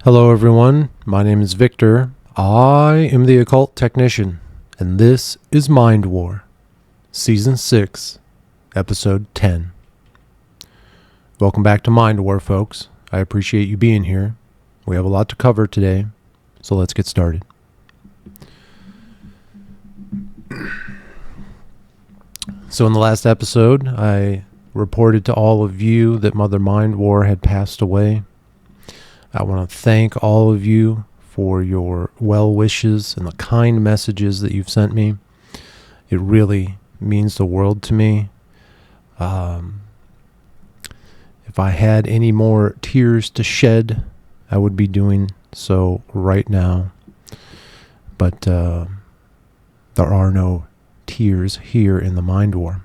Hello everyone, my name is Victor. I am the Occult Technician, and this is Mind War, Season 6, Episode 10. Welcome back to Mind War, folks. I appreciate you being here. We have a lot to cover today, so let's get started. So in the last episode, I reported to all of you that Mother Mind War had passed away. I want to thank all of you for your well wishes and the kind messages that you've sent me. It really means the world to me. If I had any more tears to shed, I would be doing so right now. But there are no tears here in the Mind War.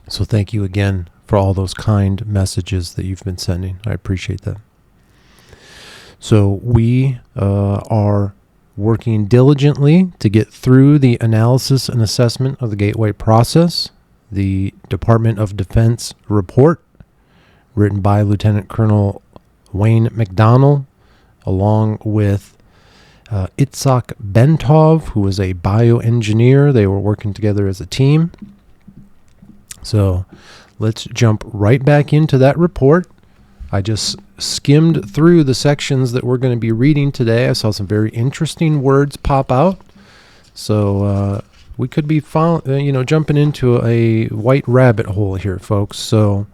So thank you again for all those kind messages that you've been sending. I appreciate that. So we are working diligently to get through the analysis and assessment of the gateway process, the Department of Defense report, written by Lieutenant Colonel Wayne McDonnell, along with Itzhak Bentov, who was a bioengineer. They were working together as a team. So let's jump right back into that report. I just skimmed through the sections that we're going to be reading today. I saw some very interesting words pop out. So we could be jumping into a white rabbit hole here, folks. So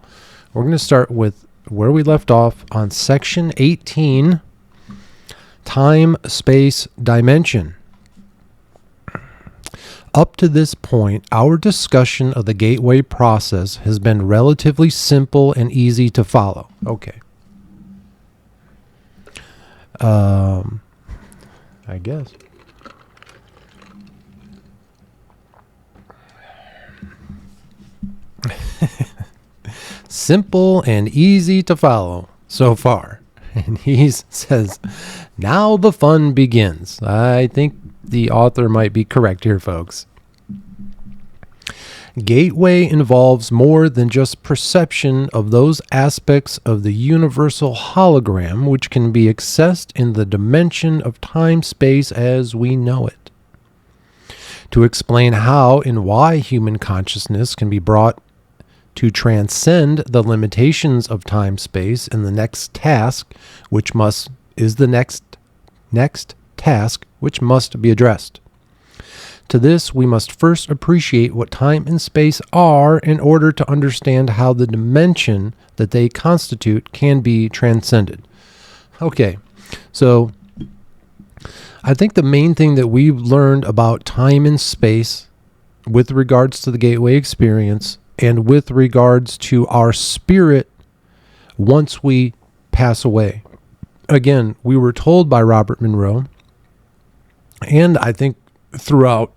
we're going to start with where we left off on section 18, time, space, dimension. Up to this point, our discussion of the gateway process has been relatively simple and easy to follow. Okay. I guess. Simple and easy to follow so far. And he says, now the fun begins. I think the author might be correct here, folks. Gateway involves more than just perception of those aspects of the universal hologram which can be accessed in the dimension of time-space as we know it. To explain how and why human consciousness can be brought to transcend the limitations of time-space in the next task, which must be addressed. To this, we must first appreciate what time and space are in order to understand how the dimension that they constitute can be transcended. Okay, so I think the main thing that we've learned about time and space with regards to the gateway experience and with regards to our spirit once we pass away. Again, we were told by Robert Monroe, and I think throughout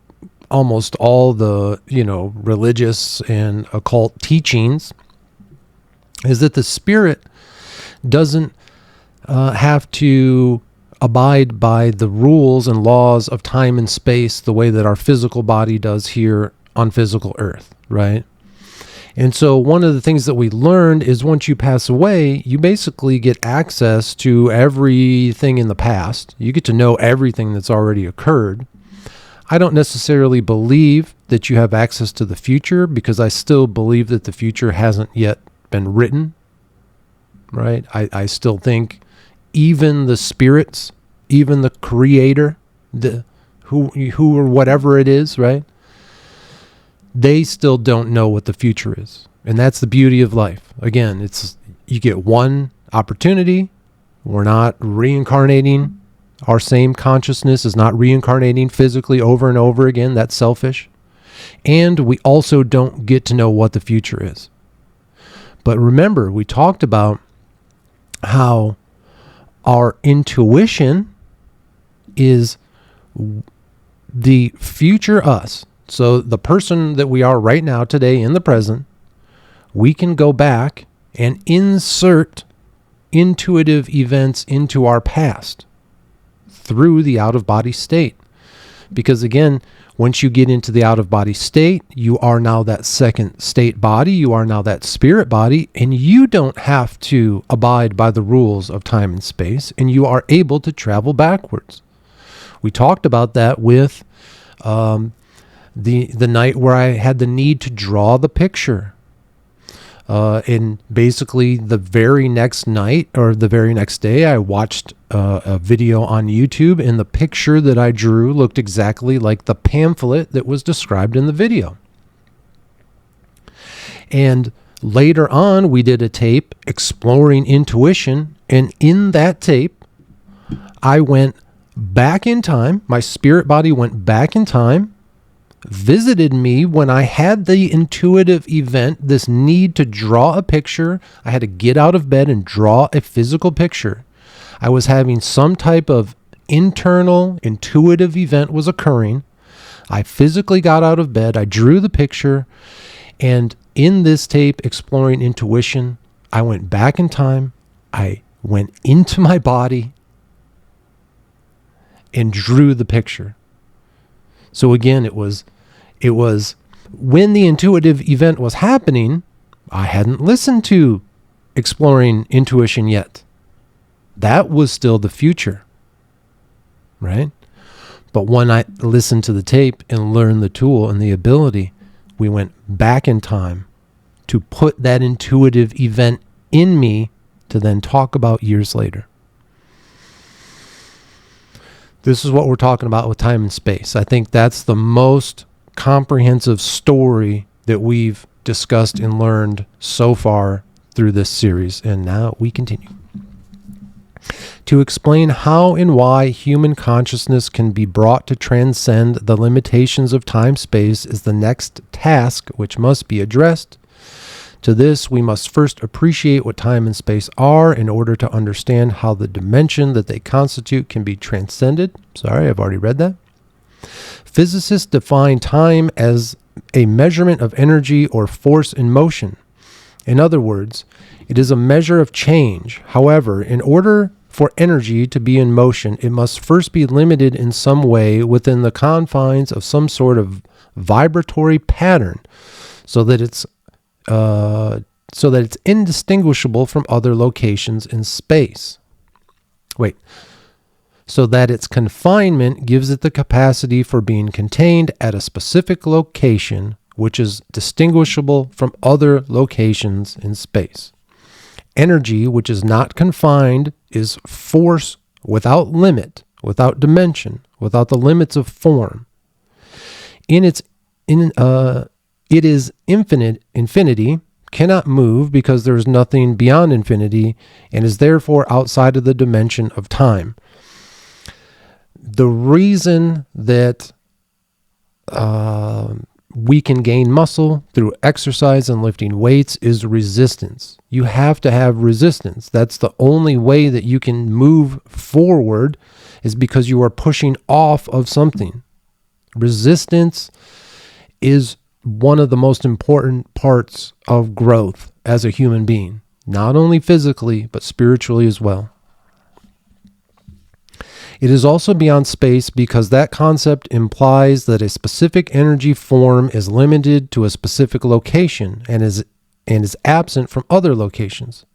almost all the, religious and occult teachings, is that the spirit doesn't have to abide by the rules and laws of time and space the way that our physical body does here on physical earth, right? And so one of the things that we learned is once you pass away, you basically get access to everything in the past. You get to know everything that's already occurred. I don't necessarily believe that you have access to the future because I still believe that the future hasn't yet been written, right? I still think even the spirits, even the creator, who or whatever it is, right? They still don't know what the future is. And that's the beauty of life. Again, you get one opportunity. We're not reincarnating. Our same consciousness is not reincarnating physically over and over again. That's selfish. And we also don't get to know what the future is. But remember, we talked about how our intuition is the future us. So the person that we are right now, today, in the present, we can go back and insert intuitive events into our past through the out-of-body state. Because again, once you get into the out-of-body state, you are now that second state body, you are now that spirit body, and you don't have to abide by the rules of time and space, and you are able to travel backwards. We talked about that with the night where I had the need to draw the picture. And basically the very next night or the very next day, I watched a video on YouTube, and the picture that I drew looked exactly like the pamphlet that was described in the video. And later on, we did a tape exploring intuition, and in that tape, I went back in time. My spirit body went back in time, visited me when I had the intuitive event, this need to draw a picture. I had to get out of bed and draw a physical picture. I was having some type of internal intuitive event was occurring. I physically got out of bed. I drew the picture. And in this tape, Exploring Intuition, I went back in time. I went into my body and drew the picture. So again, it was when the intuitive event was happening, I hadn't listened to Exploring Intuition yet. That was still the future, right? But when I listened to the tape and learned the tool and the ability, we went back in time to put that intuitive event in me to then talk about years later. This is what we're talking about with time and space. I think that's the most comprehensive story that we've discussed and learned so far through this series. And now we continue. To explain how and why human consciousness can be brought to transcend the limitations of time-space is the next task which must be addressed. To this, we must first appreciate what time and space are in order to understand how the dimension that they constitute can be transcended. Sorry, I've already read that. Physicists define time as a measurement of energy or force in motion. In other words, it is a measure of change. However, in order for energy to be in motion, it must first be limited in some way within the confines of some sort of vibratory pattern so that it's indistinguishable from other locations in space. So that its confinement gives it the capacity for being contained at a specific location, which is distinguishable from other locations in space. Energy, which is not confined, is force without limit, without dimension, without the limits of form. It is infinity, cannot move because there is nothing beyond infinity, and is therefore outside of the dimension of time. The reason that we can gain muscle through exercise and lifting weights is resistance. You have to have resistance. That's the only way that you can move forward, is because you are pushing off of something. Resistance is one of the most important parts of growth as a human being, not only physically, but spiritually as well. It is also beyond space because that concept implies that a specific energy form is limited to a specific location and is absent from other locations.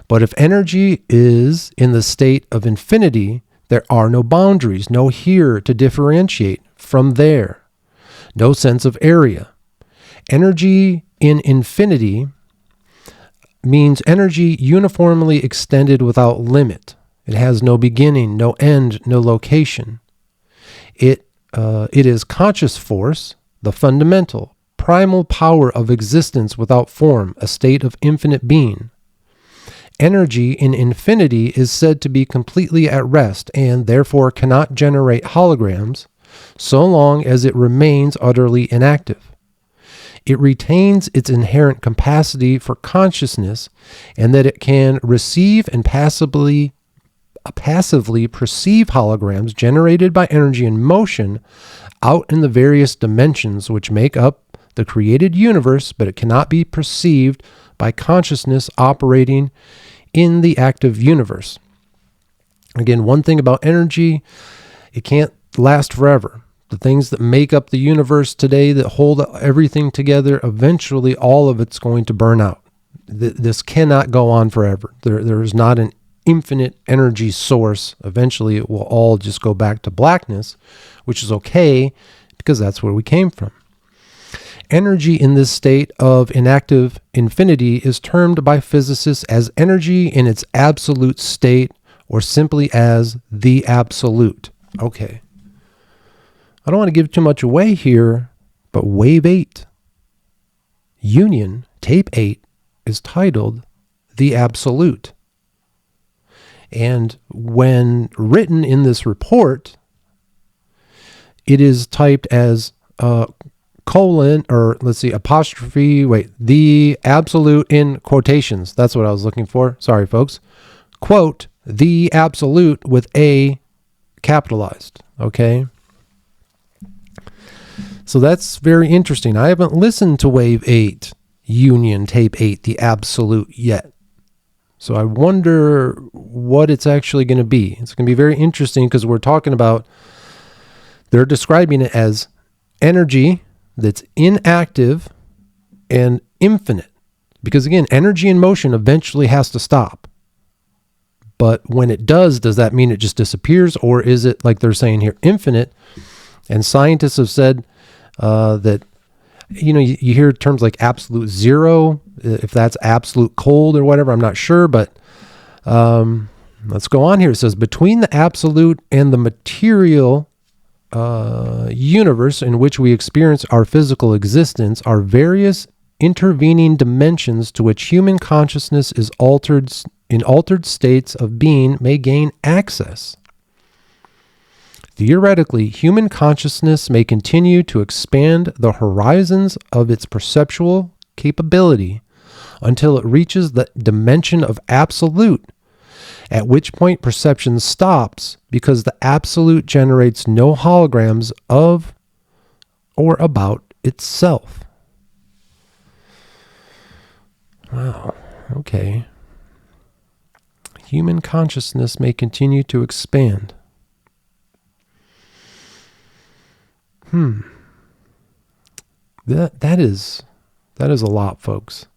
But if energy is in the state of infinity, there are no boundaries, no here to differentiate from there, no sense of area. Energy in infinity means energy uniformly extended without limit. It has no beginning, no end, no location. It is conscious force, the fundamental, primal power of existence without form, a state of infinite being. Energy in infinity is said to be completely at rest and therefore cannot generate holograms so long as it remains utterly inactive. It retains its inherent capacity for consciousness, and that it can receive and passively perceive holograms generated by energy in motion out in the various dimensions which make up the created universe, but it cannot be perceived by consciousness operating in the active universe. Again, one thing about energy, it can't last forever. the things that make up the universe today, that hold everything together, eventually all of it's going to burn out. This cannot go on forever. There is not an infinite energy source. Eventually it will all just go back to blackness, which is okay because that's where we came from. Energy in this state of inactive infinity is termed by physicists as energy in its absolute state, or simply as the absolute. Okay. I don't want to give too much away here, but Wave 8, Union, Tape 8, is titled The Absolute. And when written in this report, it is typed as the absolute in quotations. That's what I was looking for. Sorry, folks. Quote, the absolute with A capitalized. Okay. So that's very interesting. I haven't listened to Wave 8, Union, Tape 8, the absolute yet. So I wonder what it's actually going to be. It's going to be very interesting because we're talking about, they're describing it as energy that's inactive and infinite. Because again, energy in motion eventually has to stop. But when it does that mean it just disappears? Or is it, like they're saying here, infinite? And scientists have said that, you hear terms like absolute zero, if that's absolute cold or whatever, I'm not sure. But let's go on here. It says, between the absolute and the material universe in which we experience our physical existence are various intervening dimensions to which human consciousness is in altered states of being may gain access. Theoretically, human consciousness may continue to expand the horizons of its perceptual capability until it reaches the dimension of absolute, at which point perception stops because the absolute generates no holograms of or about itself. Wow, okay. Human consciousness may continue to expand. That is a lot, folks.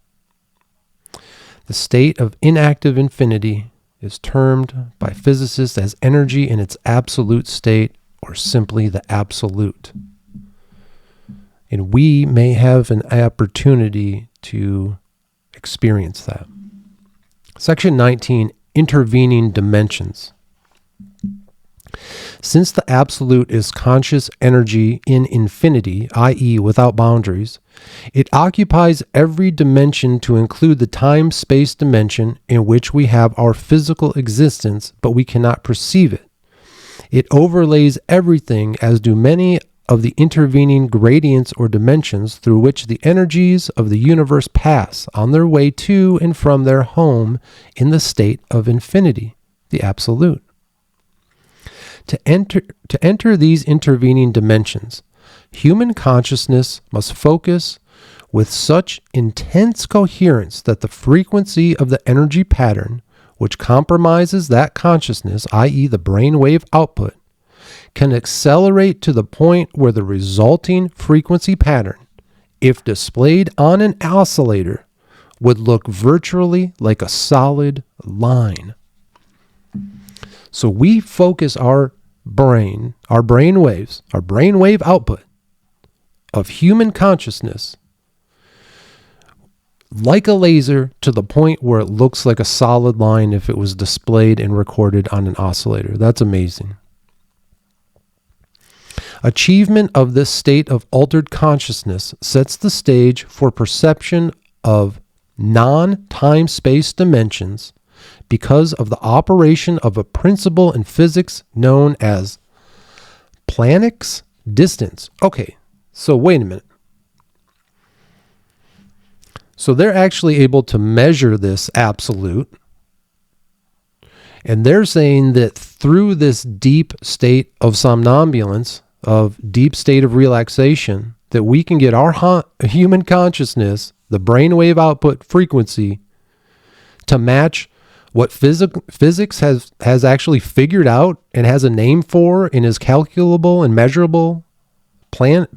The state of inactive infinity is termed by physicists as energy in its absolute state, or simply the absolute. And we may have an opportunity to experience that. Section 19, intervening dimensions. Since the absolute is conscious energy in infinity, i.e. without boundaries, it occupies every dimension to include the time-space dimension in which we have our physical existence, but we cannot perceive it. It overlays everything, as do many of the intervening gradients or dimensions through which the energies of the universe pass on their way to and from their home in the state of infinity, the absolute. To enter these intervening dimensions, human consciousness must focus with such intense coherence that the frequency of the energy pattern, which compromises that consciousness, i.e. the brainwave output, can accelerate to the point where the resulting frequency pattern, if displayed on an oscillator, would look virtually like a solid line. So we focus our brain wave output of human consciousness like a laser to the point where it looks like a solid line if it was displayed and recorded on an oscillator. That's amazing. Achievement of this state of altered consciousness sets the stage for perception of non-time-space dimensions because of the operation of a principle in physics known as Planck's distance. Okay, so wait a minute. So they're actually able to measure this absolute, and they're saying that through this deep state of somnambulance, of deep state of relaxation, that we can get our human consciousness, the brainwave output frequency, to match what physics has actually figured out and has a name for and is calculable and measurable Planck,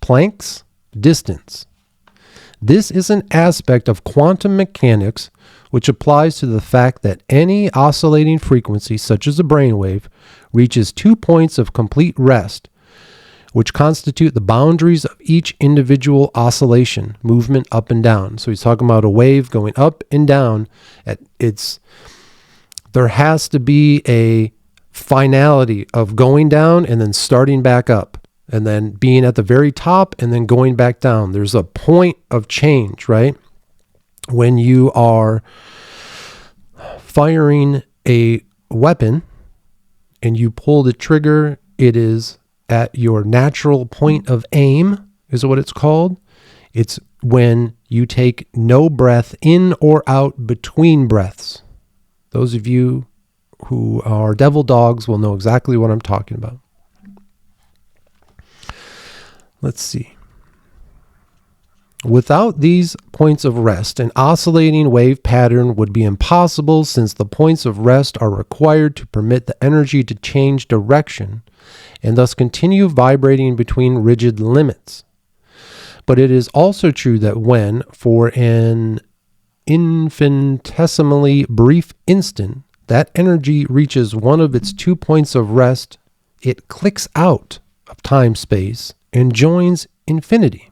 Planck's distance. This is an aspect of quantum mechanics which applies to the fact that any oscillating frequency, such as a brainwave, reaches 2 points of complete rest, which constitute the boundaries of each individual oscillation, movement up and down. So he's talking about a wave going up and down. There has to be a finality of going down and then starting back up, and then being at the very top and then going back down. There's a point of change, right? When you are firing a weapon and you pull the trigger, it is at your natural point of aim, is what it's called. It's when you take no breath in or out between breaths. Those of you who are devil dogs will know exactly what I'm talking about. Let's see. Without these points of rest, an oscillating wave pattern would be impossible, since the points of rest are required to permit the energy to change direction and thus continue vibrating between rigid limits. But it is also true that when, for an infinitesimally brief instant, that energy reaches one of its 2 points of rest, it clicks out of time-space and joins infinity.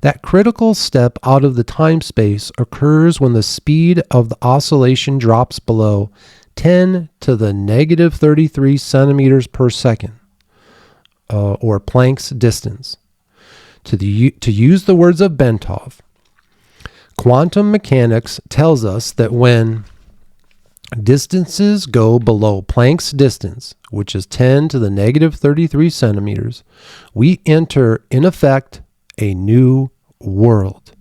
That critical step out of the time-space occurs when the speed of the oscillation drops below 10 to the negative 33 centimeters per second, or Planck's distance. To use the words of Bentov, quantum mechanics tells us that when distances go below Planck's distance, which is 10 to the negative 33 centimeters, we enter, in effect, a new world.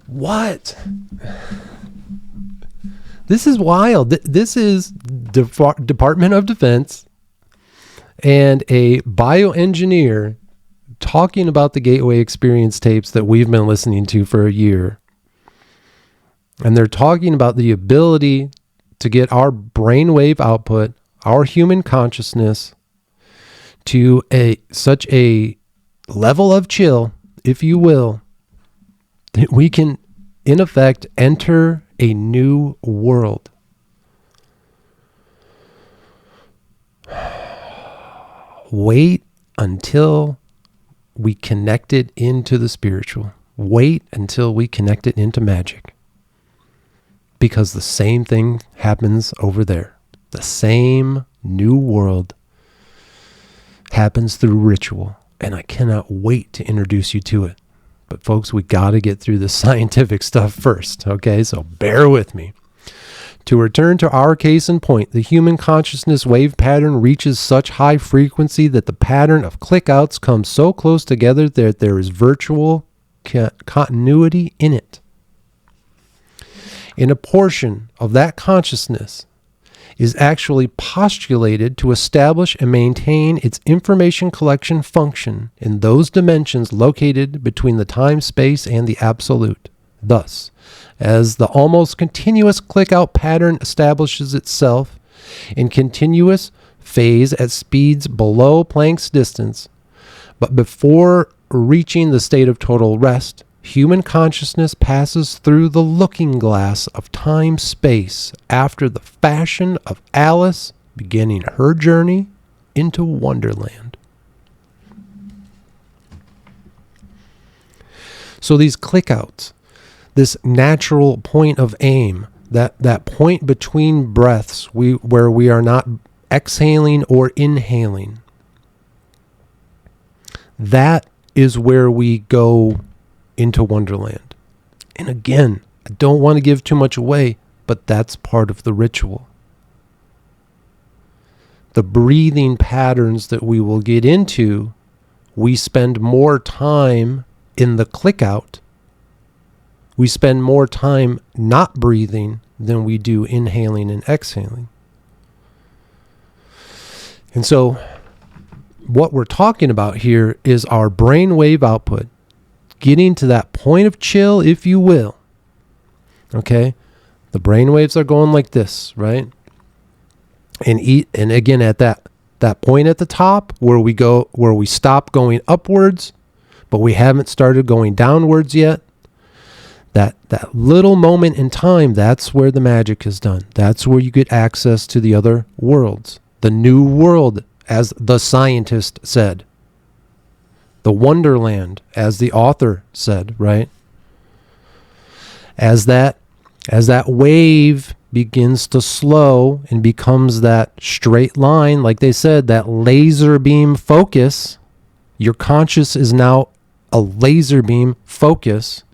What? This is wild. This is Department of Defense and a bioengineer talking about the Gateway Experience tapes that we've been listening to for a year. And they're talking about the ability to get our brainwave output, our human consciousness, to such a level of chill, if you will, that we can, in effect, enter a new world. Wait until we connect it into the spiritual. Wait until we connect it into magic. Because the same thing happens over there. The same new world happens through ritual. And I cannot wait to introduce you to it. But folks, we got to get through the scientific stuff first. Okay, so bear with me. To return to our case in point, the human consciousness wave pattern reaches such high frequency that the pattern of click-outs comes so close together that there is virtual continuity in it. And a portion of that consciousness is actually postulated to establish and maintain its information collection function in those dimensions located between the time, space, and the absolute. Thus, as the almost continuous click-out pattern establishes itself in continuous phase at speeds below Planck's distance, but before reaching the state of total rest, human consciousness passes through the looking glass of time-space after the fashion of Alice beginning her journey into Wonderland. So these click-outs, this natural point of aim, that point between breaths where we are not exhaling or inhaling, that is where we go into Wonderland. And again, I don't want to give too much away, but that's part of the ritual. The breathing patterns that we will get into, we spend more time in the click out. We spend more time not breathing than we do inhaling and exhaling. And so what we're talking about here is our brainwave output, getting to that point of chill, if you will. Okay? The brainwaves are going like this, right? And again, at that point at the top where we stop going upwards, but we haven't started going downwards yet, that little moment in time, that's where the magic is done. That's where you get access to the other worlds, the new world, as the scientist said, the wonderland, as the author said, right? As that wave begins to slow and becomes that straight line, like they said, that laser beam focus, your conscious is now a laser beam focus.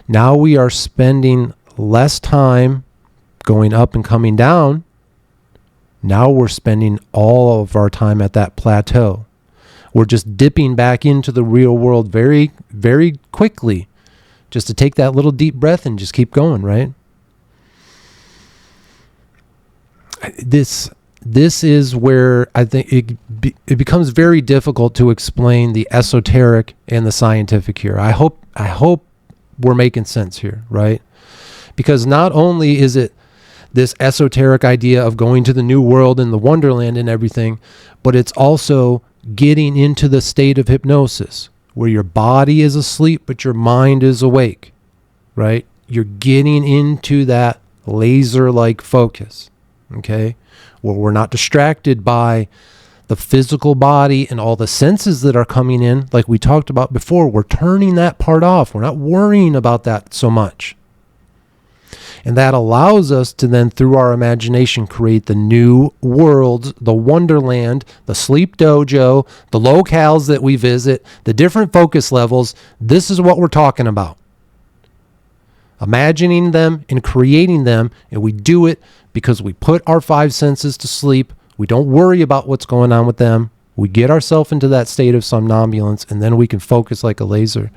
Now we are spending less time going up and coming down. Now we're spending all of our time at that plateau. We're just dipping back into the real world very, very quickly, just to take that little deep breath and just keep going, right? This is where I think it becomes very difficult to explain the esoteric and the scientific here. I hope we're making sense here, right? Because not only is it this esoteric idea of going to the new world and the wonderland and everything, but it's also getting into the state of hypnosis where your body is asleep but your mind is awake, right? You're getting into that laser-like focus, okay? Where we're not distracted by the physical body and all the senses that are coming in. Like we talked about before, we're turning that part off. We're not worrying about that so much. And that allows us to then, through our imagination, create the new worlds, the wonderland, the sleep dojo, the locales that we visit, the different focus levels. This is what we're talking about. Imagining them and creating them, and we do it because we put our five senses to sleep. We don't worry about what's going on with them. We get ourselves into that state of somnambulance, and then we can focus like a laser.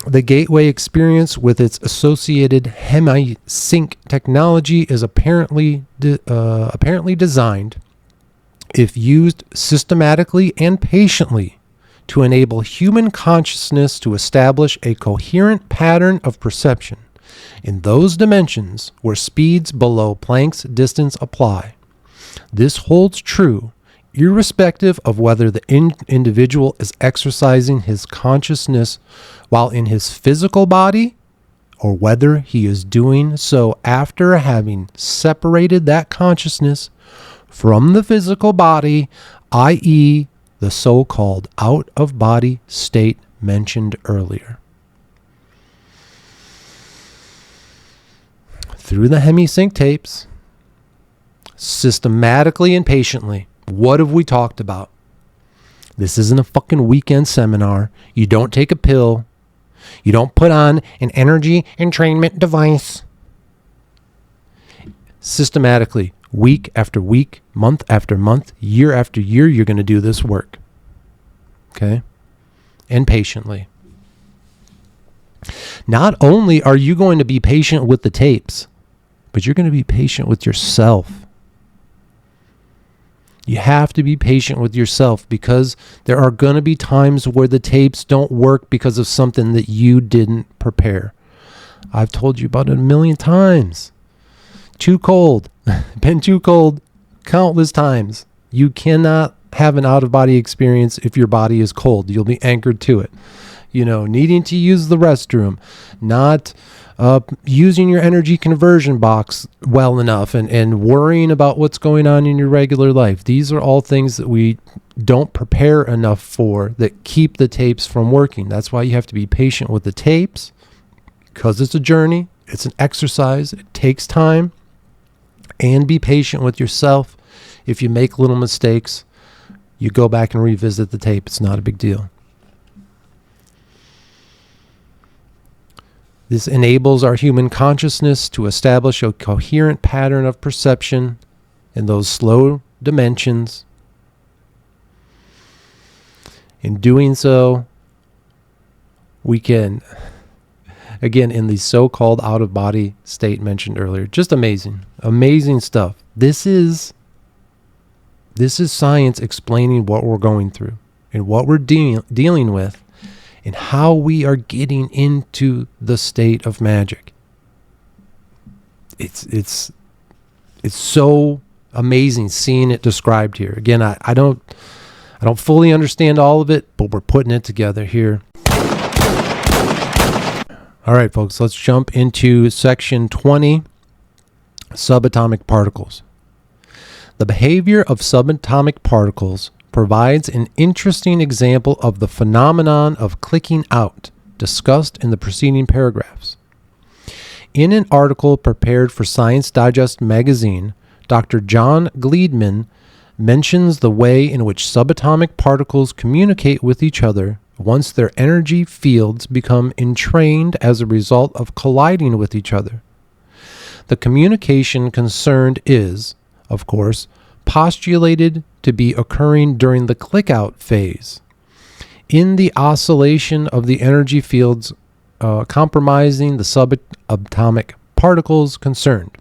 The gateway experience with its associated hemi-sync technology is apparently designed, if used systematically and patiently, to enable human consciousness to establish a coherent pattern of perception in those dimensions where speeds below Planck's distance apply. This holds true irrespective of whether the individual is exercising his consciousness while in his physical body, or whether he is doing so after having separated that consciousness from the physical body, i.e., the so-called out-of-body state mentioned earlier. Through the hemi-sync tapes, systematically and patiently, what have we talked about? This isn't a fucking weekend seminar. You don't take a pill. You don't put on an energy entrainment device. Systematically, week after week, month after month, year after year, you're going to do this work. Okay? And patiently. Not only are you going to be patient with the tapes, but you're going to be patient with yourself. You have to be patient with yourself because there are going to be times where the tapes don't work because of something that you didn't prepare. I've told you about it a million times. Too cold. Been too cold countless times. You cannot have an out-of-body experience if your body is cold. You'll be anchored to it. You know, needing to use the restroom, not using your energy conversion box well enough, and worrying about what's going on in your regular life. These are all things that we don't prepare enough for that keep the tapes from working. That's why you have to be patient with the tapes, because it's a journey, it's an exercise, it takes time, and be patient with yourself. If you make little mistakes, you go back and revisit the tape. It's not a big deal. This enables our human consciousness to establish a coherent pattern of perception in those slow dimensions. In doing so, we can, again, in the so-called out-of-body state mentioned earlier, just amazing, amazing stuff. This is science explaining what we're going through and what we're dealing with, and how we are getting into the state of magic. It's it's so amazing seeing it described here. Again, I don't fully understand all of it, but we're putting it together here. All right, folks, let's jump into section 20, subatomic particles. The behavior of subatomic particles provides an interesting example of the phenomenon of clicking out discussed in the preceding paragraphs. In an article prepared for Science Digest magazine, Dr. John Gleedman mentions the way in which subatomic particles communicate with each other once their energy fields become entrained as a result of colliding with each other. The communication concerned is, of course, postulated to be occurring during the click-out phase, in the oscillation of the energy fields comprising the subatomic particles concerned.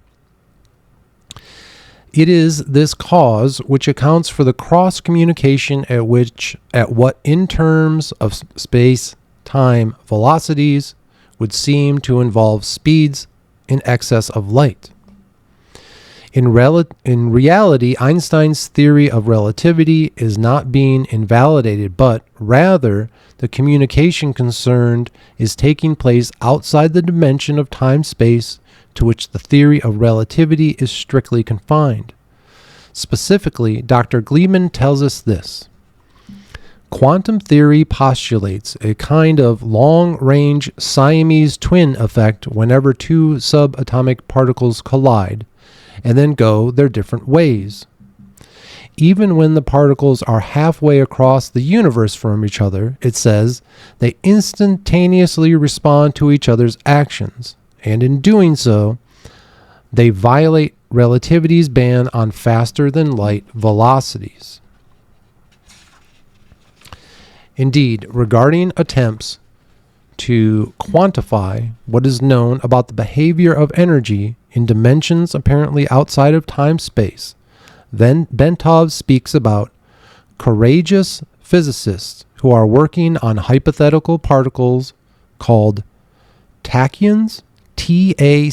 It is this cause which accounts for the cross-communication at what in terms of space-time velocities would seem to involve speeds in excess of light. In reality, Einstein's theory of relativity is not being invalidated, but rather the communication concerned is taking place outside the dimension of time-space to which the theory of relativity is strictly confined. Specifically, Dr. Gleeman tells us this. Quantum theory postulates a kind of long-range Siamese twin effect whenever two subatomic particles collide and then go their different ways. Even when the particles are halfway across the universe from each other, it says, they instantaneously respond to each other's actions, and in doing so, they violate relativity's ban on faster-than-light velocities. Indeed, regarding attempts to quantify what is known about the behavior of energy in dimensions apparently outside of time-space, then Bentov speaks about courageous physicists who are working on hypothetical particles called tachyons, Tachyons,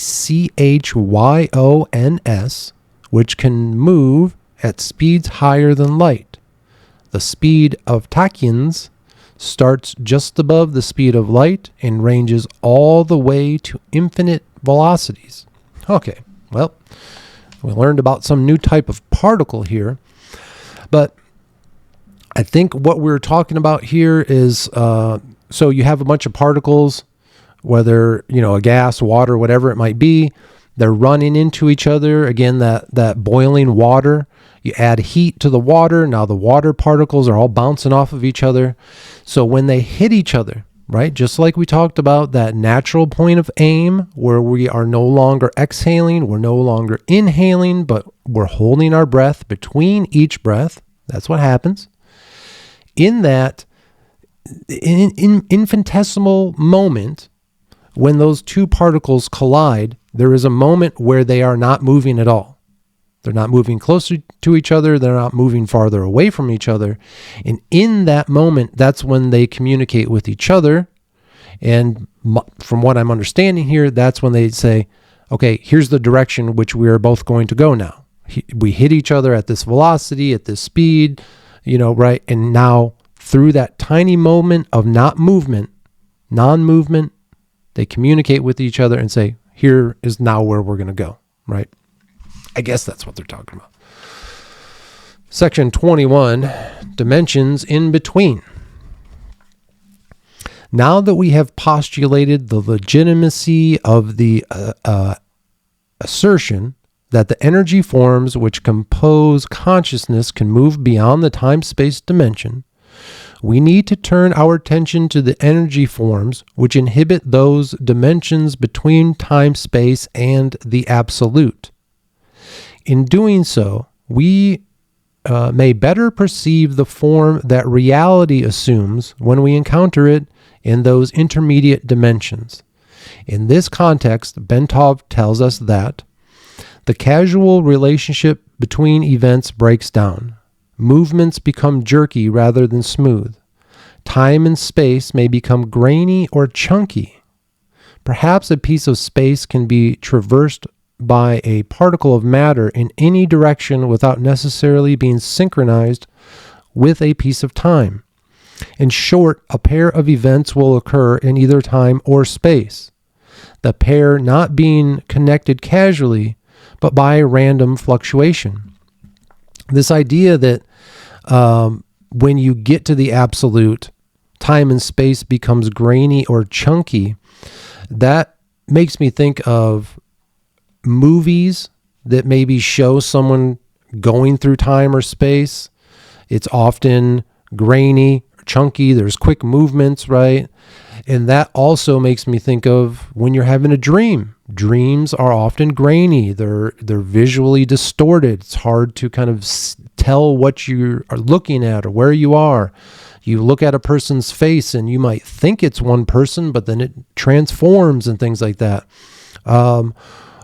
which can move at speeds higher than light. The speed of tachyons starts just above the speed of light and ranges all the way to infinite velocities. Okay, well, we learned about some new type of particle here, but I think what we're talking about here is, so you have a bunch of particles, whether, a gas, water, whatever it might be, they're running into each other. Again, that boiling water, you add heat to the water. Now the water particles are all bouncing off of each other. So when they hit each other, right, just like we talked about that natural point of aim where we are no longer exhaling, we're no longer inhaling, but we're holding our breath between each breath. That's what happens. In that infinitesimal moment, when those two particles collide, there is a moment where they are not moving at all. They're not moving closer to each other. They're not moving farther away from each other. And in that moment, that's when they communicate with each other. And from what I'm understanding here, that's when they say, okay, here's the direction which we are both going to go now. We hit each other at this velocity, at this speed, right? And now through that tiny moment of non-movement, they communicate with each other and say, here is now where we're going to go, right? I guess that's what they're talking about. Section 21, dimensions in between. Now that we have postulated the legitimacy of the assertion that the energy forms which compose consciousness can move beyond the time-space dimension, we need to turn our attention to the energy forms which inhibit those dimensions between time-space and the absolute. In doing so, we may better perceive the form that reality assumes when we encounter it in those intermediate dimensions. In this context, Bentov tells us that the causal relationship between events breaks down. Movements become jerky rather than smooth. Time and space may become grainy or chunky. Perhaps a piece of space can be traversed by a particle of matter in any direction without necessarily being synchronized with a piece of time. In short, a pair of events will occur in either time or space, the pair not being connected casually, but by a random fluctuation. This idea that when you get to the absolute, time and space becomes grainy or chunky, that makes me think of movies that maybe show someone going through time or space. It's often grainy, chunky, there's quick movements, right? And that also makes me think of when you're having a dream. Dreams are often grainy. They're visually distorted. It's hard to kind of tell what you are looking at or where you are. You look at a person's face and you might think it's one person, but then it transforms and things like that.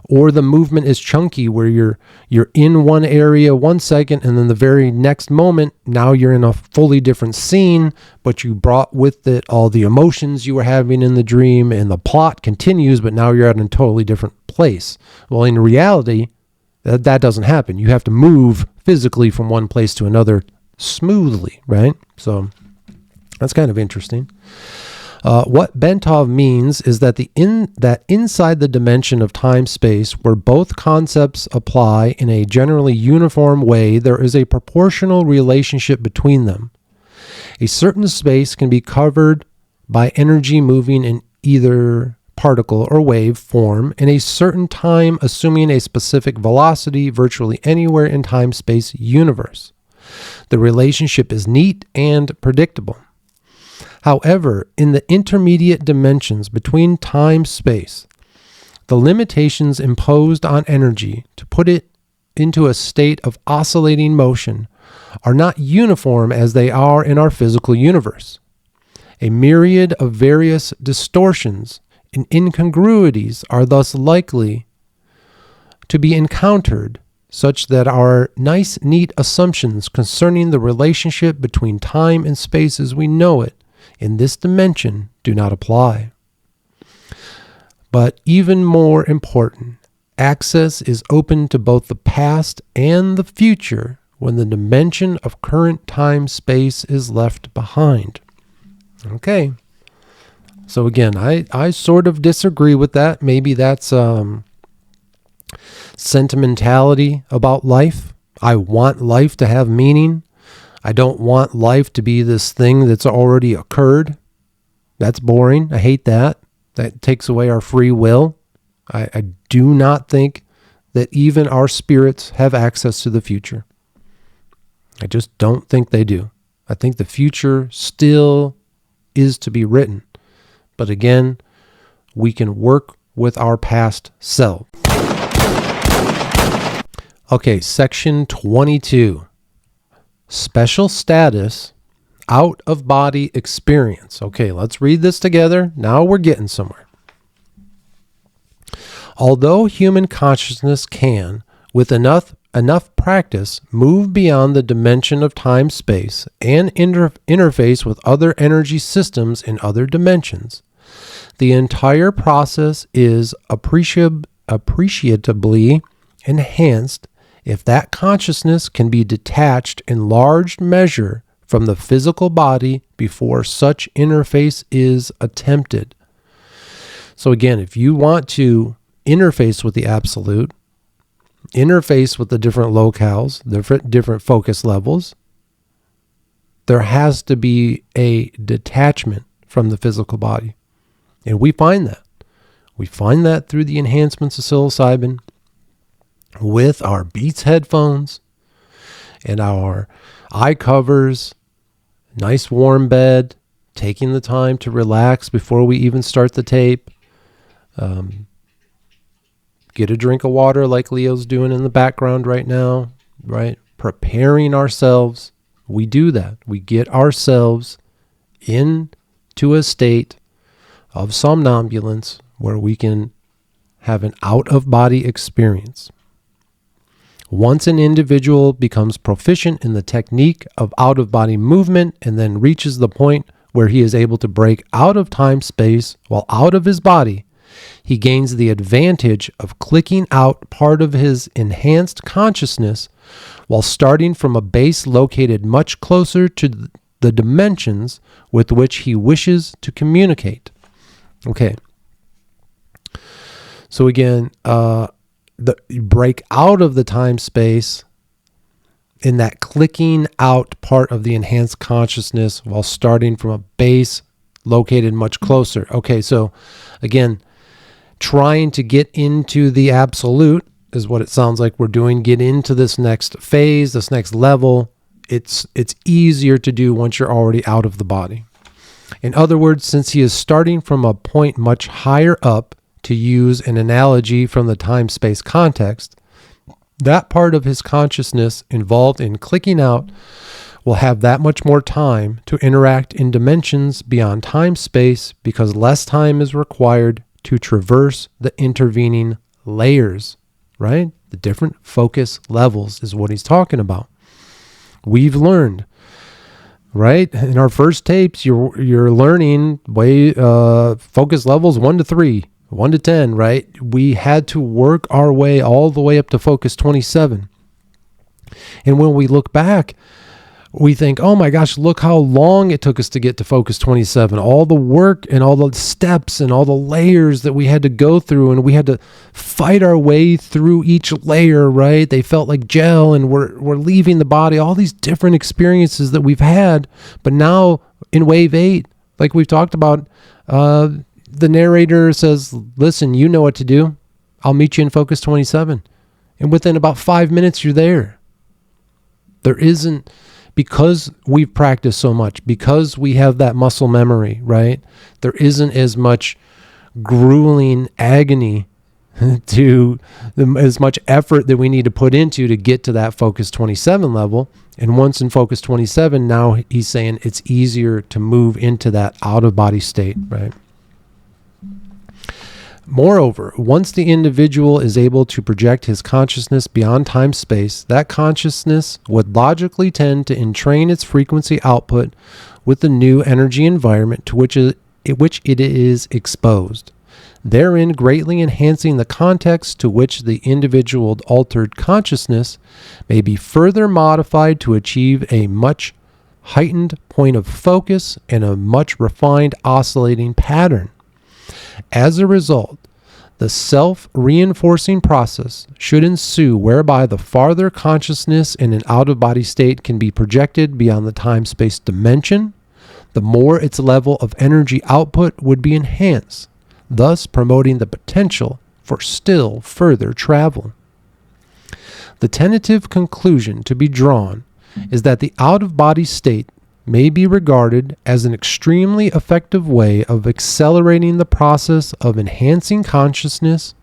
Or the movement is chunky where you're in one area 1 second and then the very next moment, now you're in a fully different scene, but you brought with it all the emotions you were having in the dream and the plot continues, but now you're at a totally different place. Well, in reality, that doesn't happen. You have to move physically from one place to another smoothly, right? So that's kind of interesting. What Bentov means is that inside the dimension of time-space, where both concepts apply in a generally uniform way, there is a proportional relationship between them. A certain space can be covered by energy moving in either particle or wave form in a certain time, assuming a specific velocity virtually anywhere in time-space universe. The relationship is neat and predictable. However, in the intermediate dimensions between time-space, the limitations imposed on energy to put it into a state of oscillating motion are not uniform as they are in our physical universe. A myriad of various distortions and incongruities are thus likely to be encountered, such that our nice, neat assumptions concerning the relationship between time and space as we know it in this dimension do not apply. But even more important, access is open to both the past and the future when the dimension of current time-space is left behind. Okay. So again, I sort of disagree with that. Maybe that's sentimentality about life. I want life to have meaning. I don't want life to be this thing that's already occurred. That's boring. I hate that. That takes away our free will. I do not think that even our spirits have access to the future. I just don't think they do. I think the future still is to be written. But again, we can work with our past self. Okay, section 22. Special status, out-of-body experience. Okay, let's read this together. Now we're getting somewhere. Although human consciousness can, with enough practice, move beyond the dimension of time-space and interface with other energy systems in other dimensions, the entire process is appreciably enhanced if that consciousness can be detached in large measure from the physical body before such interface is attempted. So again, if you want to interface with the absolute, interface with the different locales, different focus levels, there has to be a detachment from the physical body. And we find that. We find that through the enhancements of psilocybin, with our Beats headphones and our eye covers, nice warm bed, taking the time to relax before we even start the tape. Get a drink of water like Leo's doing in the background right now, right? Preparing ourselves. We do that. We get ourselves into a state of somnambulance where we can have an out-of-body experience. Once an individual becomes proficient in the technique of out-of-body movement and then reaches the point where he is able to break out of time-space while out of his body, he gains the advantage of clicking out part of his enhanced consciousness while starting from a base located much closer to the dimensions with which he wishes to communicate. Okay. So again, you break out of the time space in that clicking out part of the enhanced consciousness while starting from a base located much closer. Okay, so again, trying to get into the absolute is what it sounds like we're doing. Get into this next phase, this next level. It's easier to do once you're already out of the body. In other words, since he is starting from a point much higher up, to use an analogy from the time-space context, that part of his consciousness involved in clicking out will have that much more time to interact in dimensions beyond time-space because less time is required to traverse the intervening layers, right? The different focus levels is what he's talking about. We've learned, right? In our first tapes, you're learning focus levels 1 to 3. 1 to 10, right? We had to work our way all the way up to focus 27. And when we look back, we think, oh my gosh, look how long it took us to get to focus 27. All the work and all the steps and all the layers that we had to go through, and we had to fight our way through each layer, right? They felt like gel, and we're leaving the body, all these different experiences that we've had. But now in wave 8, like we've talked about, the narrator says, listen, you know what to do. I'll meet you in focus 27. And within about 5 minutes, you're there. There isn't, because we've practiced so much, because we have that muscle memory, right? There isn't as much grueling agony as much effort that we need to put into to get to that focus 27 level. And once in focus 27, now he's saying it's easier to move into that out-of-body state, right? Moreover, once the individual is able to project his consciousness beyond time-space, that consciousness would logically tend to entrain its frequency output with the new energy environment to which it is exposed, therein greatly enhancing the context to which the individual altered consciousness may be further modified to achieve a much heightened point of focus and a much refined oscillating pattern. As a result, the self-reinforcing process should ensue whereby the farther consciousness in an out-of-body state can be projected beyond the time-space dimension, the more its level of energy output would be enhanced, thus promoting the potential for still further travel. The tentative conclusion to be drawn is that the out-of-body state may be regarded as an extremely effective way of accelerating the process of enhancing consciousness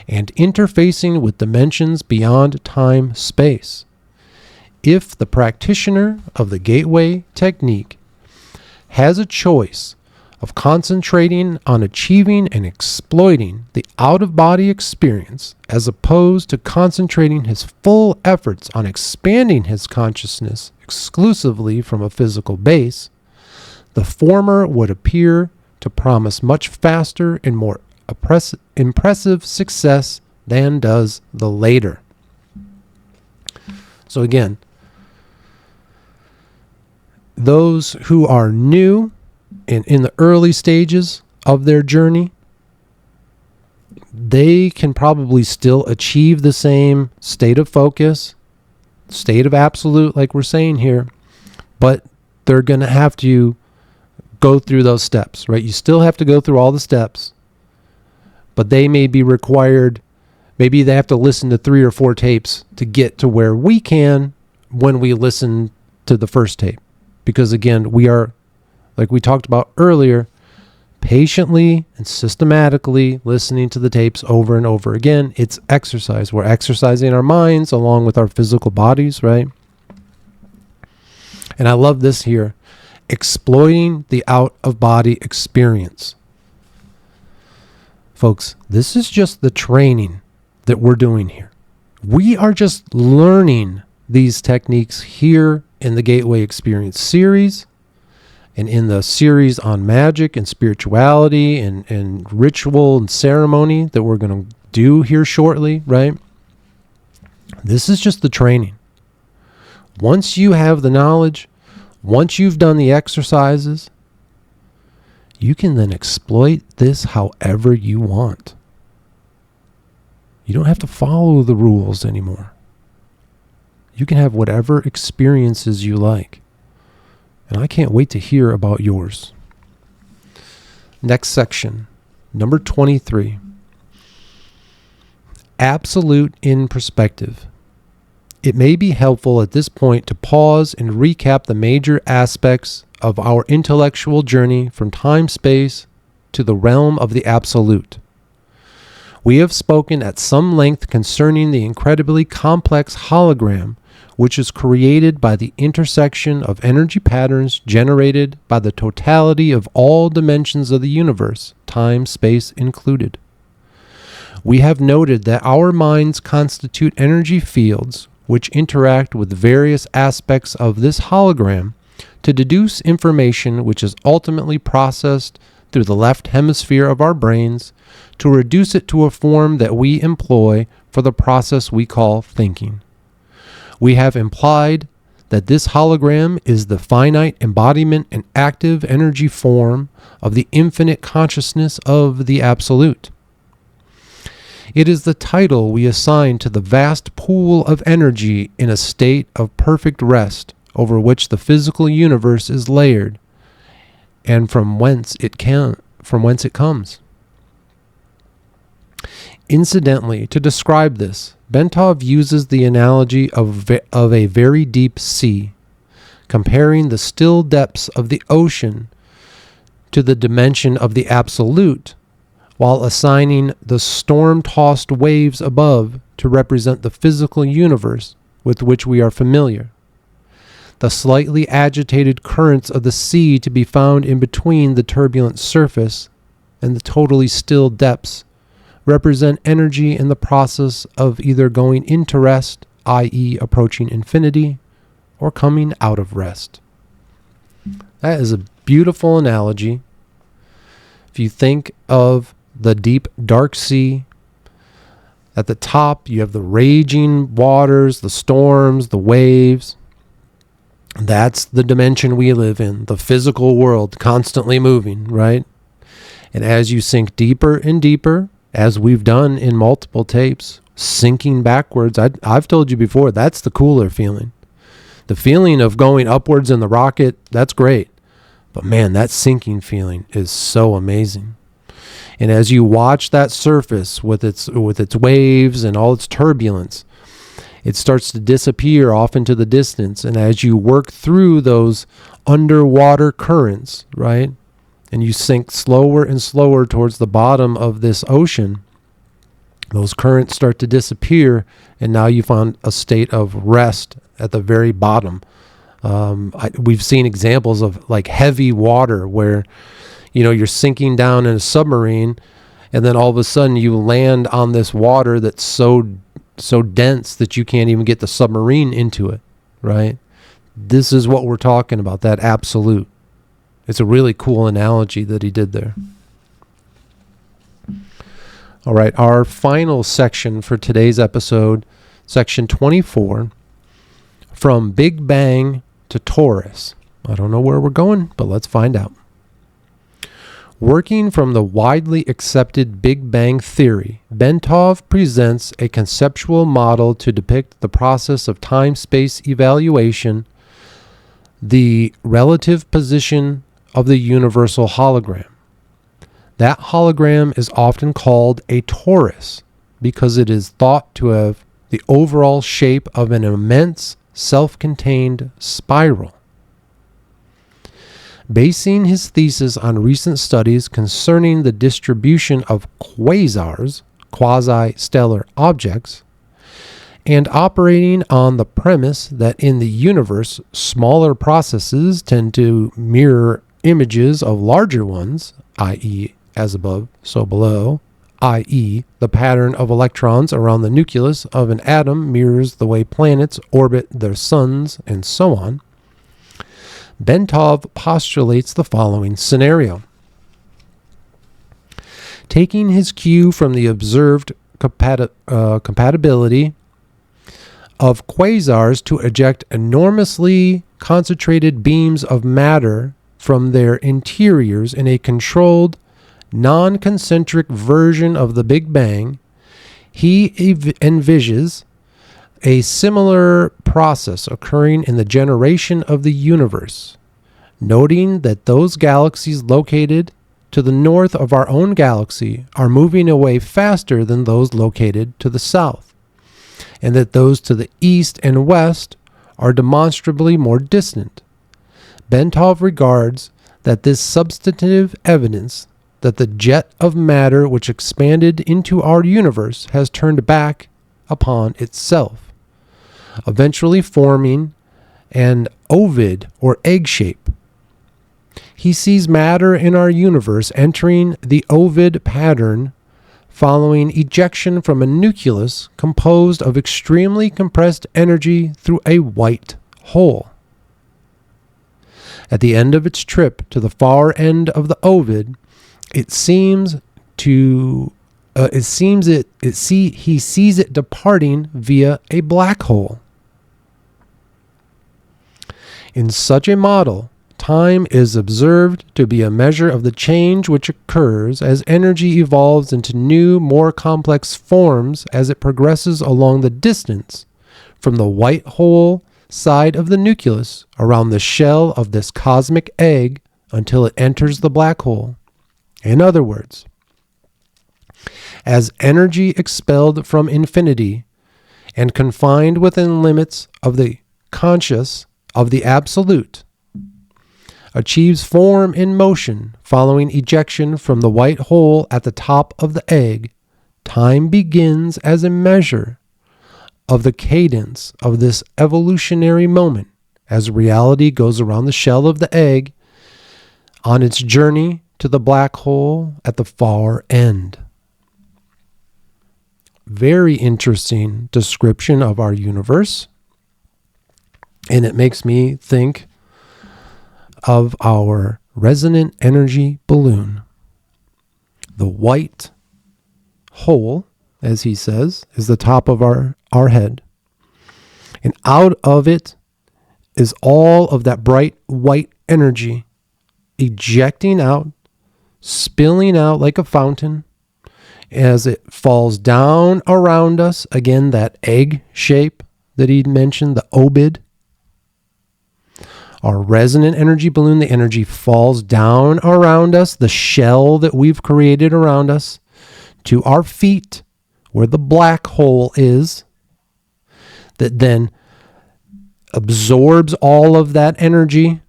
and interfacing with dimensions beyond time-space. If the practitioner of the gateway technique has a choice of concentrating on achieving and exploiting the out-of-body experience as opposed to concentrating his full efforts on expanding his consciousness exclusively from a physical base, the former would appear to promise much faster and more impressive success than does the later. So again, those who are new and in the early stages of their journey, they can probably still achieve the same state of focus, state of absolute, like we're saying here, but they're going to have to go through those steps, right? You still have to go through all the steps, but they may be required, maybe they have to listen to 3 or 4 tapes to get to where we can when we listen to the first tape. Because again, we are, like we talked about earlier, patiently and systematically listening to the tapes over and over again. It's exercise. We're exercising our minds along with our physical bodies, right? And I love this here. Exploiting the out-of-body experience. Folks, this is just the training that we're doing here. We are just learning these techniques here in the Gateway Experience series. And in the series on magic and spirituality and ritual and ceremony that we're going to do here shortly, right? This is just the training. Once you have the knowledge, once you've done the exercises, you can then exploit this however you want. You don't have to follow the rules anymore. You can have whatever experiences you like. And I can't wait to hear about yours. Next section, number 23. Absolute in perspective. It may be helpful at this point to pause and recap the major aspects of our intellectual journey from time-space to the realm of the absolute. We have spoken at some length concerning the incredibly complex hologram which is created by the intersection of energy patterns generated by the totality of all dimensions of the universe, time, space included. We have noted that our minds constitute energy fields which interact with various aspects of this hologram to deduce information which is ultimately processed through the left hemisphere of our brains to reduce it to a form that we employ for the process we call thinking. We have implied that this hologram is the finite embodiment and active energy form of the infinite consciousness of the Absolute. It is the title we assign to the vast pool of energy in a state of perfect rest over which the physical universe is layered, and from whence it comes. Incidentally, to describe this, Bentov uses the analogy of a very deep sea, comparing the still depths of the ocean to the dimension of the absolute, while assigning the storm-tossed waves above to represent the physical universe with which we are familiar. The slightly agitated currents of the sea to be found in between the turbulent surface and the totally still depths represent energy in the process of either going into rest, i.e. approaching infinity, or coming out of rest. That is a beautiful analogy. If you think of the deep, dark sea, at the top you have the raging waters, the storms, the waves. That's the dimension we live in, the physical world, constantly moving, right? And as you sink deeper and deeper, as we've done in multiple tapes, sinking backwards, I've told you before, that's the cooler feeling. The feeling of going upwards in the rocket, that's great. But man, that sinking feeling is so amazing. And as you watch that surface with its waves and all its turbulence, it starts to disappear off into the distance. And as you work through those underwater currents, right, and you sink slower and slower towards the bottom of this ocean, those currents start to disappear, and now you found a state of rest at the very bottom. We've seen examples of like heavy water where, you're sinking down in a submarine, and then all of a sudden you land on this water that's so dense that you can't even get the submarine into it, right? This is what we're talking about, that absolute. It's a really cool analogy that he did there. All right, our final section for today's episode, section 24, from Big Bang to Taurus. I don't know where we're going, but let's find out. Working from the widely accepted Big Bang theory, Bentov presents a conceptual model to depict the process of time-space evaluation, the relative position of the universal hologram. That hologram is often called a torus because it is thought to have the overall shape of an immense self-contained spiral. Basing his thesis on recent studies concerning the distribution of quasars, quasi-stellar objects, and operating on the premise that in the universe, smaller processes tend to mirror images of larger ones, i.e., as above, so below, i.e., the pattern of electrons around the nucleus of an atom mirrors the way planets orbit their suns, and so on. Bentov postulates the following scenario. Taking his cue from the observed compatibility of quasars to eject enormously concentrated beams of matter from their interiors in a controlled, non-concentric version of the Big Bang, he envisages a similar process occurring in the generation of the universe, noting that those galaxies located to the north of our own galaxy are moving away faster than those located to the south, and that those to the east and west are demonstrably more distant. Bentov regards that this substantive evidence that the jet of matter which expanded into our universe has turned back upon itself, eventually forming an ovid or egg shape. He sees matter in our universe entering the ovid pattern following ejection from a nucleus composed of extremely compressed energy through a white hole. At the end of its trip to the far end of the ovid, he sees it departing via a black hole. In such a model, time is observed to be a measure of the change which occurs as energy evolves into new, more complex forms as it progresses along the distance from the white hole side of the nucleus around the shell of this cosmic egg until it enters the black hole. In other words, as energy expelled from infinity and confined within limits of the conscious of the absolute achieves form in motion following ejection from the white hole at the top of the egg, time begins as a measure of the cadence of this evolutionary moment as reality goes around the shell of the egg on its journey to the black hole at the far end. Very interesting description of our universe. And it makes me think of our resonant energy balloon. The white hole, as he says, is the top of our head. And out of it is all of that bright white energy ejecting out, spilling out like a fountain as it falls down around us. Again, that egg shape that he mentioned, the ovid. Our resonant energy balloon, the energy falls down around us, the shell that we've created around us, to our feet, where the black hole is, that then absorbs all of that energy,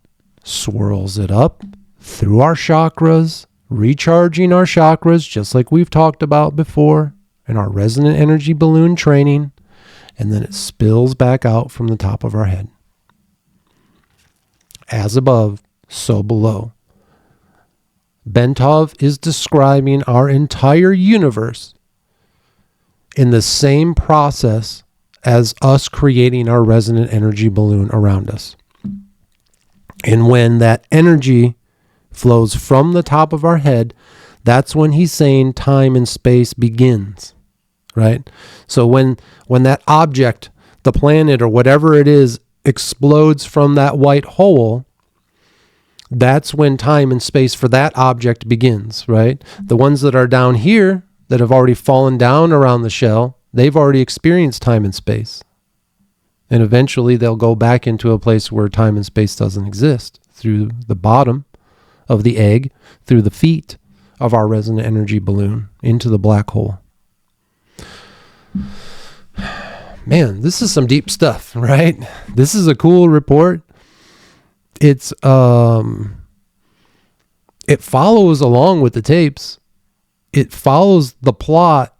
swirls it up through our chakras, recharging our chakras, just like we've talked about before in our resonant energy balloon training, and then it spills back out from the top of our head. As above, so below. Bentov is describing our entire universe in the same process as us creating our resonant energy balloon around us. And when that energy flows from the top of our head, that's when he's saying time and space begins, right? So when that object, the planet or whatever it is, explodes from that white hole, that's when time and space for that object begins, right? The ones that are down here that have already fallen down around the shell, they've already experienced time and space. And eventually they'll go back into a place where time and space doesn't exist, through the bottom of the egg, through the feet of our resonant energy balloon, into the black hole. Man, this is some deep stuff, right? This is a cool report. It follows along with the tapes. It follows the plot,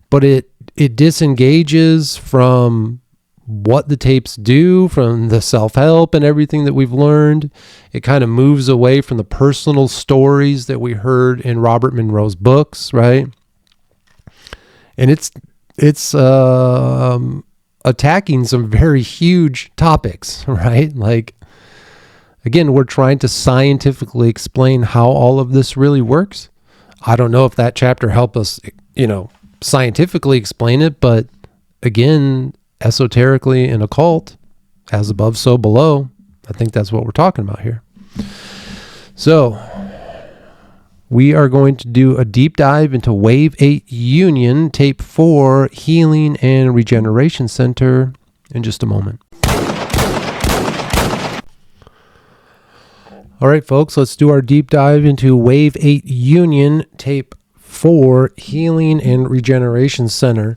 but it disengages from what the tapes do, from the self-help and everything that we've learned. It kind of moves away from the personal stories that we heard in Robert Monroe's books, right? And it's attacking some very huge topics, right? Like Again, we're trying to scientifically explain how all of this really works. I don't know if that chapter helped us, scientifically explain it, but again, esoterically and occult, as above, so below, I think that's what we're talking about here. So we are going to do a deep dive into Wave 8 Union, Tape 4, Healing and Regeneration Center in just a moment. All right, folks, let's do our deep dive into Wave 8 Union, Tape 4, Healing and Regeneration Center.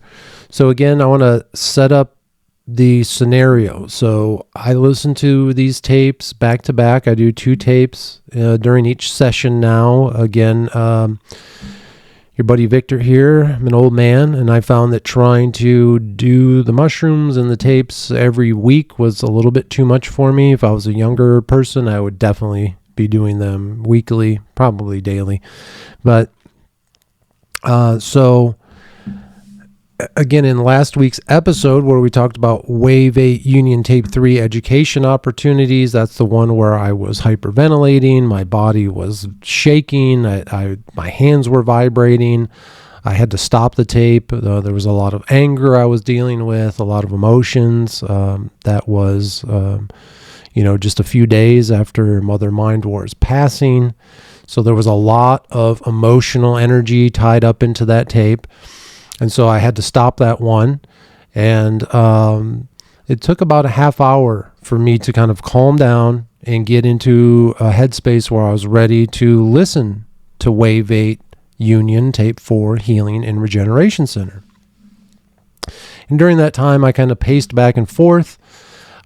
So again, I want to set up the scenario. So I listen to these tapes back to back. I do 2 tapes during each session now. Again, your buddy Victor here, I'm an old man, and I found that trying to do the mushrooms and the tapes every week was a little bit too much for me. If I was a younger person, I would definitely be doing them weekly, probably daily. But so again, in last week's episode where we talked about Wave 8 Union Tape 3 education opportunities, that's the one where I was hyperventilating, my body was shaking, my hands were vibrating, I had to stop the tape. There was a lot of anger I was dealing with, a lot of emotions. That was, just a few days after Mother Mind War's passing. So there was a lot of emotional energy tied up into that tape. And so I had to stop that one. And it took about a half hour for me to kind of calm down and get into a headspace where I was ready to listen to Wave 8 Union, Tape 4, Healing and Regeneration Center. And during that time, I kind of paced back and forth.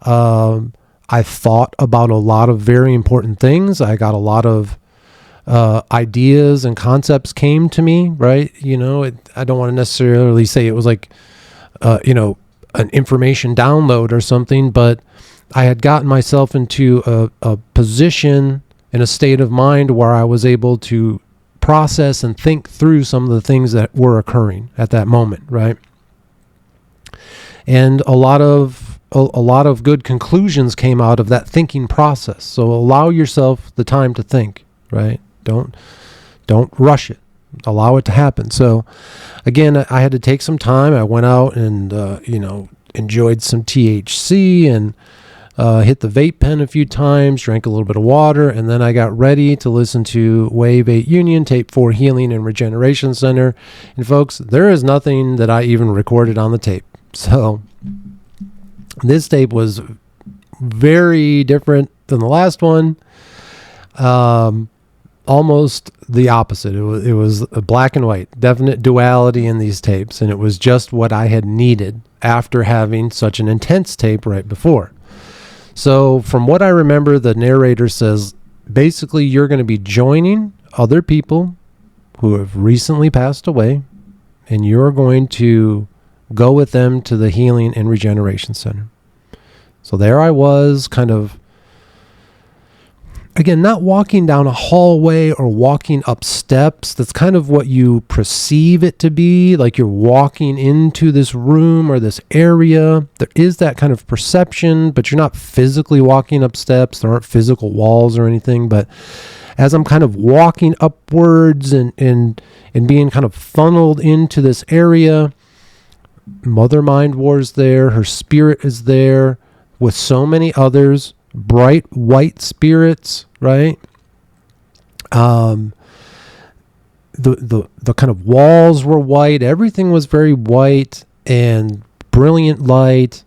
I thought about a lot of very important things. I got a lot of ideas and concepts came to me, right? I don't want to necessarily say it was like, an information download or something, but I had gotten myself into a position in a state of mind where I was able to process and think through some of the things that were occurring at that moment, right? And a lot of good conclusions came out of that thinking process. So allow yourself the time to think, right? Don't rush it. Allow it to happen. So again, I had to take some time. I went out and, enjoyed some THC and hit the vape pen a few times, drank a little bit of water, and then I got ready to listen to Wave 8 Union, Tape 4, Healing and Regeneration Center. And folks, there is nothing that I even recorded on the tape. So this tape was very different than the last one. Almost the opposite. It was a black and white, definite duality in these tapes, and it was just what I had needed after having such an intense tape right before. So from what I remember, the narrator says, basically you're going to be joining other people who have recently passed away, and you're going to go with them to the Healing and Regeneration Center. So there I was, kind of, again, not walking down a hallway or walking up steps. That's kind of what you perceive it to be, like you're walking into this room or this area. There is that kind of perception, but you're not physically walking up steps. There aren't physical walls or anything. But as I'm kind of walking upwards and being kind of funneled into this area, Mother Mind War's there. Her spirit is there with so many others. Bright white spirits, right? The kind of walls were white. Everything was very white and brilliant light.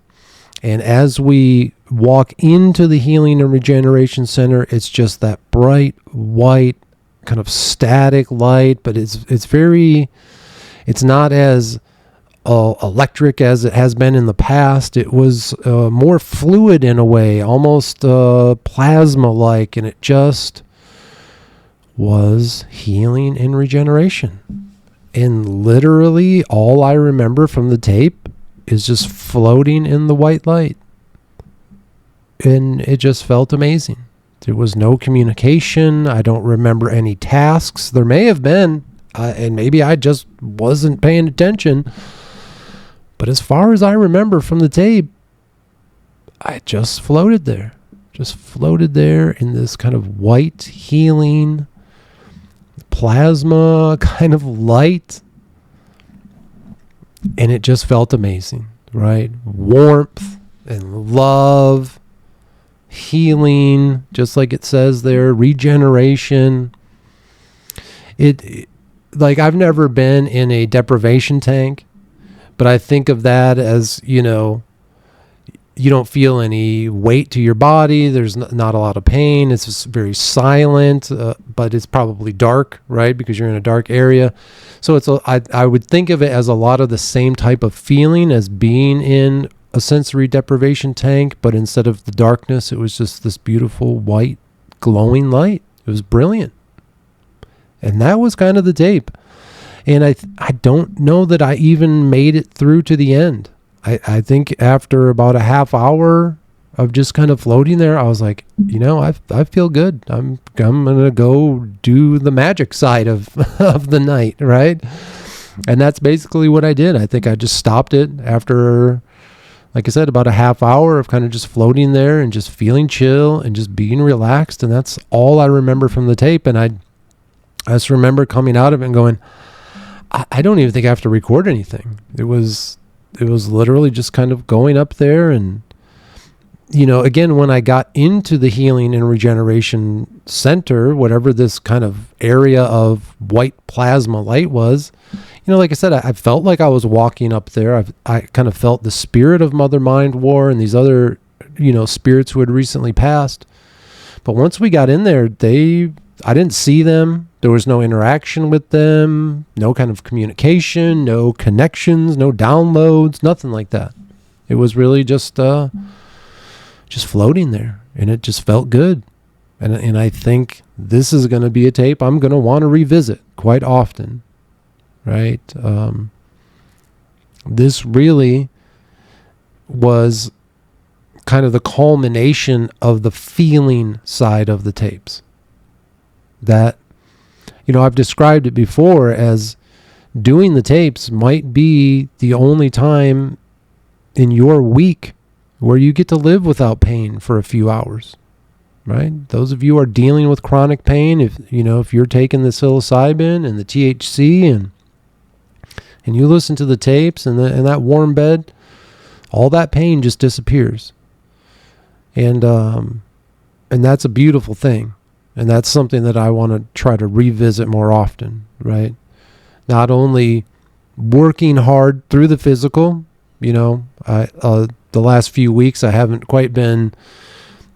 And as we walk into the Healing and Regeneration Center, it's just that bright white kind of static light, but it's not as electric as it has been in the past. It was more fluid in a way, almost plasma-like, and it just was healing and regeneration. And literally all I remember from the tape is just floating in the white light. And it just felt amazing. There was no communication. I don't remember any tasks. There may have been, and maybe I just wasn't paying attention. But as far as I remember from the tape, I just floated there, just floated there in this kind of white healing plasma kind of light. And it just felt amazing, right? Warmth and love, healing, just like it says there, regeneration. It like, I've never been in a deprivation tank, but I think of that as, you know, you don't feel any weight to your body. There's not a lot of pain. It's just very silent, but it's probably dark, right? Because you're in a dark area. So I would think of it as a lot of the same type of feeling as being in a sensory deprivation tank, but instead of the darkness, it was just this beautiful white glowing light. It was brilliant. And that was kind of the tape. And I don't know that I even made it through to the end. I think after about a half hour of just kind of floating there, I was like, you know, I feel good. I'm gonna go do the magic side of the night, right? And that's basically what I did. I think I just stopped it after, like I said, about a half hour of kind of just floating there and just feeling chill and just being relaxed. And that's all I remember from the tape. And I just remember coming out of it and going, I don't even think I have to record anything. It was literally just kind of going up there. And, you know, again, when I got into the healing and regeneration center, whatever this kind of area of white plasma light was, you know, like I said, I felt like I was walking up there. I kind of felt the spirit of Mother Mind War and these other, you know, spirits who had recently passed. But once we got in there, I didn't see them. There was no interaction with them, no kind of communication, no connections, no downloads, nothing like that. It was really just floating there, and it just felt good. And I think this is going to be a tape I'm going to want to revisit quite often, right? This really was kind of the culmination of the feeling side of the tapes. That, you know, I've described it before as doing the tapes might be the only time in your week where you get to live without pain for a few hours, right? Those of you who are dealing with chronic pain, if you're taking the psilocybin and the THC and you listen to the tapes and that warm bed, all that pain just disappears. And that's a beautiful thing. And that's something that I want to try to revisit more often, right? Not only working hard through the physical, you know, the last few weeks I haven't quite been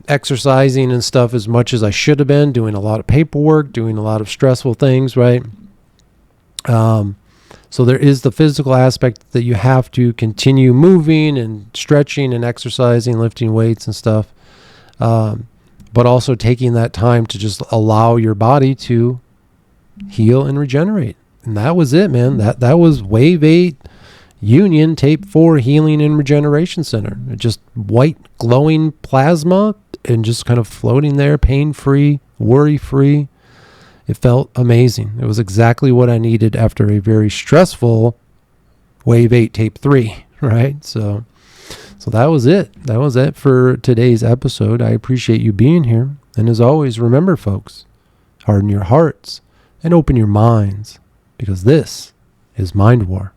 exercising and stuff as much as I should have been, doing a lot of paperwork, doing a lot of stressful things, right? So there is the physical aspect that you have to continue moving and stretching and exercising, lifting weights and stuff. But also taking that time to just allow your body to heal and regenerate. And that was it, man. That was Wave 8 Union Tape 4 Healing and Regeneration Center. Just white glowing plasma and just kind of floating there, pain-free, worry-free. It felt amazing. It was exactly what I needed after a very stressful Wave 8 Tape 3, right? So that was it. That was it for today's episode. I appreciate you being here. And as always, remember, folks, harden your hearts and open your minds, because this is Mind War.